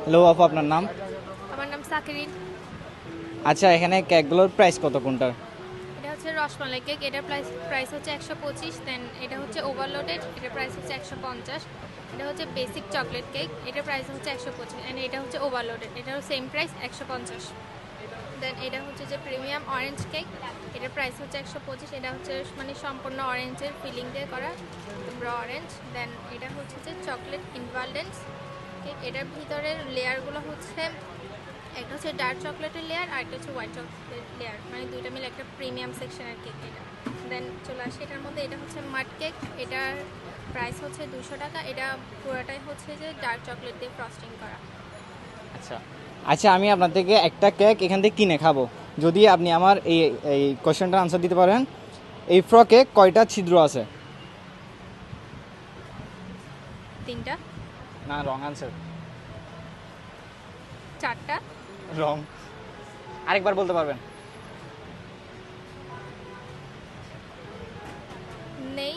Hello আপু, আপনার নাম? আমার নাম সাকিরিন। আচ্ছা, এখানে কেকগুলোর প্রাইস কত কোনটার? এটা হচ্ছে রসমালাই কেক, এটার প্রাইস হচ্ছে 125। দেন এটা হচ্ছে ওভারলোডেড, এটার প্রাইস হচ্ছে 150। এটা হচ্ছে বেসিক চকলেট কেক, এটার প্রাইস হচ্ছে 125। অ্যান্ড এটা হচ্ছে ওভারলোডেড, এটারও সেম প্রাইস 150। দেন এটা হচ্ছে যে প্রিমিয়াম অরেঞ্জ কেক, এটার প্রাইস হচ্ছে 125। এটা হচ্ছে মানে সম্পূর্ণ অরেঞ্জের ফিলিং দিয়ে করা, তোমরা অরেঞ্জ। দেন এটা হচ্ছে যে চকলেট ইনভালডেন্স কেক, এটার ভিতরের লেয়ারগুলো হচ্ছে একটা হচ্ছে ডার্ক চকলেটের লেয়ার আর একটা হচ্ছে হোয়াইট চকলেট লেয়ার, মানে দুইটা মিলে একটা প্রিমিয়াম সেকশনের কেক এটা। দেন চলে আসে এটার মধ্যে, এটা হচ্ছে মাড কেক, এটার প্রাইস হচ্ছে 200 টাকা। এটা পুরোটাই হচ্ছে যে ডার্ক চকলেট দিয়ে ফ্রস্টিং করা। আচ্ছা আচ্ছা, আমি আপনার থেকে একটা কেক এখান থেকে কিনে খাবো, যদি আপনি আমার এই এই কোয়েশ্চেনটার আনসার দিতে পারেন। এই ফ্রকে কয়টা ছিদ্র আছে? 3টা। না, রং আনসার। 4টা। রং। আরেকবার বলতে পারবেন? নেই,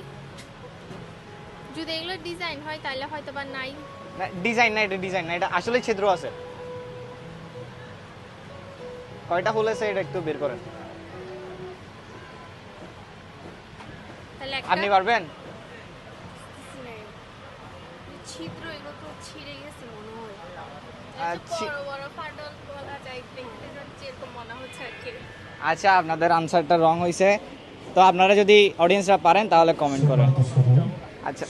যদি এগুলো ডিজাইন হয় তাহলে হয়তো বা নাই। না, ডিজাইন না, এটা ডিজাইন না, এটা আসলে ছিদ্র আছে। কয়টা হোল আছে এটা একটু বের করেন। তাহলে আপনি একটা পারবেন? ছিদ্র, এগুলো তো ছিঁড়ে গেছে মনে হয়। আচ্ছা বড় বড় ফাটল বলা যায়, দেখতে যেরকম মনে হচ্ছে আর কি। আচ্ছা, আপনাদের আনসারটা রং হয়েছে। তো আপনারা যদি অডিয়েন্সরা পারেন তাহলে কমেন্ট করেন। আচ্ছা।